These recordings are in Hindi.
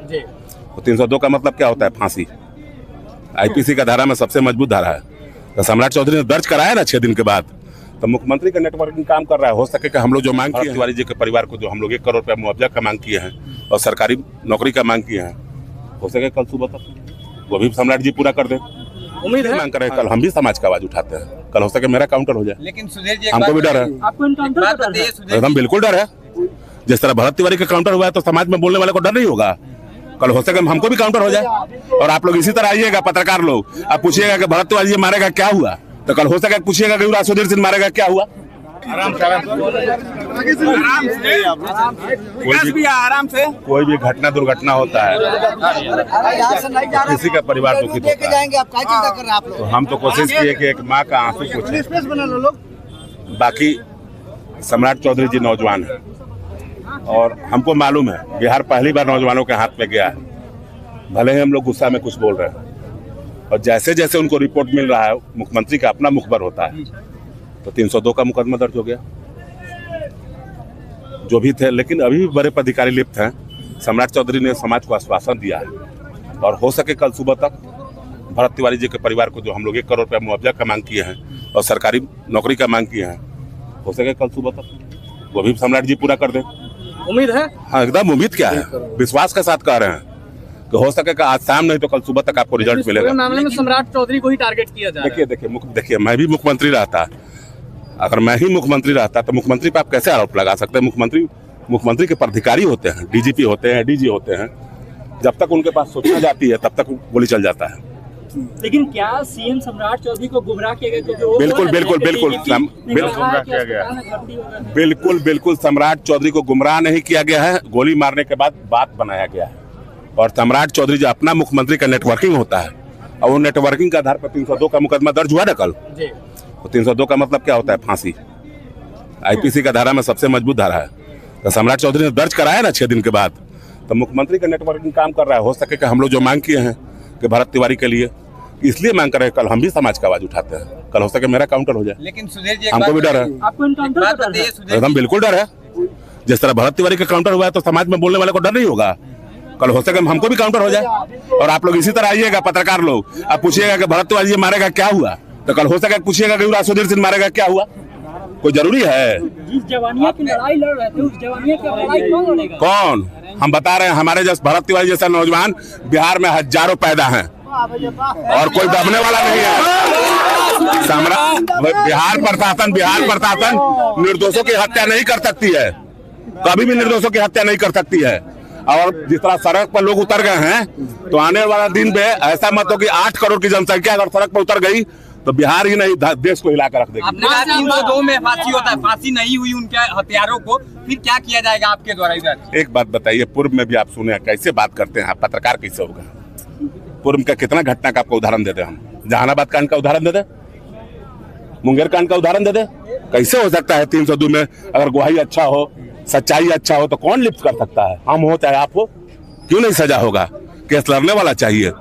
तो 302 का मतलब क्या होता है? फांसी। आईपीसी का धारा में सबसे मजबूत धारा है। तो सम्राट चौधरी ने दर्ज कराया ना 6 दिन के बाद, तो मुख्यमंत्री का नेटवर्किंग काम कर रहा है। हो सके कि हम लोग जो मांग किए तिवारी जी के परिवार को, जो हम लोग 1 करोड़ रुपया मुआवजा का मांग किए हैं और सरकारी नौकरी का मांग किए हैं, हो सके कल सुबह तक वो भी सम्राट जी पूरा कर दे। उम्मीद है मांग कर रहे हैं। कल हम भी समाज का आवाज उठाते हैं। कल हो सके मेरा काउंटर हो जाए। लेकिन सुधीर जी, हमको भी डर है। आपको इनकाउंटर का डर है? एकदम बिल्कुल डर है। जिस तरह भरत तिवारी का काउंटर हुआ है तो समाज में बोलने वाले को डर नहीं होगा। कल हो सके हमको भी काउंटर हो जाए। और आप लोग इसी तरह आइएगा, पत्रकार लोग, आप पूछिएगा कि भरत तिवारी मारेगा क्या हुआ, तो कल हो सके पूछिएगा कि युवराज सुधीर सिंह मारेगा क्या हुआ। आराम से कोई भी घटना दुर्घटना होता है, किसी का परिवार दुखित होता है, तो हम तो कोशिश किए कि एक माँ का आंसू पोंछे। बाकी सम्राट चौधरी जी नौजवान है और हमको मालूम है बिहार पहली बार नौजवानों के हाथ में गया है। भले ही हम लोग गुस्सा में कुछ बोल रहे हैं और जैसे जैसे उनको रिपोर्ट मिल रहा है, मुख्यमंत्री का अपना मुखबर होता है, तो 302 का मुकदमा दर्ज हो गया जो भी थे। लेकिन अभी भी बड़े पदाधिकारी लिप्त हैं। सम्राट चौधरी ने समाज को आश्वासन दिया है और हो सके कल सुबह तक भरत तिवारी जी के परिवार को, जो हम लोग 1 करोड़ रुपया मुआवजा का मांग किए हैं और सरकारी नौकरी का मांग किए हैं, हो सके कल सुबह तक वो भी सम्राट जी पूरा कर दे। उम्मीद है? हाँ, एकदम उम्मीद क्या है, विश्वास के साथ कह रहे हैं कि हो सके कि आज शाम नहीं तो कल सुबह तक आपको रिजल्ट मिलेगा। मामले में सम्राट चौधरी को ही टारगेट किया जा रहा है। देखिए मैं भी मुख्यमंत्री रहता, अगर मैं ही मुख्यमंत्री रहता तो मुख्यमंत्री पे आप कैसे आरोप लगा सकते हैं? मुख्यमंत्री के पदाधिकारी होते हैं, डीजीपी होते हैं, डीजी होते हैं। जब तक उनके पास सूचना जाती है तब तक गोली चल जाता है। लेकिन क्या सीएम सम्राट चौधरी को गुमराह किया गया? बिल्कुल सम्राट चौधरी को गुमराह नहीं किया गया है। गोली मारने के बाद बात बनाया गया है और सम्राट चौधरी जो अपना मुख्यमंत्री का नेटवर्किंग होता है और वो नेटवर्किंग के आधार पर 302 का मुकदमा दर्ज हुआ ना कल। तो 302 का मतलब क्या होता है? फांसी। आईपीसी का धारा में सबसे मजबूत धारा है। तो सम्राट चौधरी ने दर्ज कराया ना 6 दिन के बाद, तो मुख्यमंत्री का नेटवर्किंग काम कर रहा है। हो सके कि हम लोग जो मांग किए हैं कि भरत तिवारी के लिए, इसलिए मांग कर रहे हैं। कल हम भी समाज का आवाज उठाते हैं। कल हो सके मेरा काउंटर हो जाए। लेकिन सुधीर जी, हमको भी डर है। आपको इनकाउंटर का डर है? एकदम बिल्कुल डर है। जिस तरह भरत तिवारी का काउंटर हुआ है तो समाज में बोलने वाले को डर नहीं होगा। कल हो सके हमको भी काउंटर हो जाए। और आप लोग इसी तरह आइएगा, पत्रकार लोग, आप पूछिएगा कि भरत तिवारी मारेगा क्या हुआ, तो कल हो सके पूछिएगा कि युवराज सुधीर सिंह मारेगा क्या हुआ। कोई जरूरी है? जिस जवानिया की लड़ाई लड़ रहे थे, उस जवानिया की लड़ाई कौन लड़ेगा? कौन? हम बता रहे हैं, हमारे जैसे भरत तिवारी जैसा नौजवान बिहार में हजारों पैदा हैं और कोई दबने वाला नहीं है। बिहार प्रशासन निर्दोषों की हत्या नहीं कर सकती है, कभी भी निर्दोषों की हत्या नहीं कर सकती है। और जिस तरह सड़क पर लोग उतर गए हैं, तो आने वाला दिन में ऐसा मत हो कि 8 करोड़ की जनसंख्या अगर सड़क पर उतर गई तो बिहार ही नहीं देश को हिलाकर रख देगी। आपने कहा 302 में फांसी होता है, फांसी नहीं हुई उनके हथियारों को, फिर क्या किया जाएगा आपके द्वारा? इधर एक बात बताइए, पूर्व में भी आप सुने कैसे बात करते हैं, पत्रकार कैसे होगा? पूर्व का कितना घटना का आपको उदाहरण दे दे? हम जहानाबाद कांड का उदाहरण दे दे, मुंगेर कांड का उदाहरण दे दे। कैसे हो सकता है 302 में अगर गवाही अच्छा हो, सच्चाई अच्छा हो, तो कौन लिप्त कर सकता है? हम हो चाहे आप हो, क्यों नहीं सजा होगा? केस लड़ने वाला चाहिए।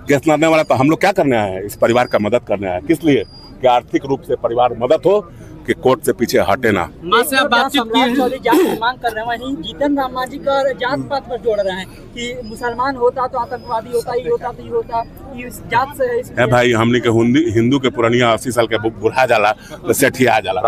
केस लड़ने वाला तो हम लोग क्या करने आए हैं? इस परिवार का मदद करने आए हैं। किस लिए? कि आर्थिक रूप से परिवार मदद हो, कि कोर्ट से पीछे हटे ना। मांग कर रहे हैं, वहीं जीतन राम मांझी का जात पात पर जोड़ रहे हैं कि मुसलमान होता तो आतंकवादी होता, ये होता तो ये होता, ये जात से है। भाई हमने के हिंदू के पुरानिया 80 साल के बुढ़ा जाला तो सेठिया जाला।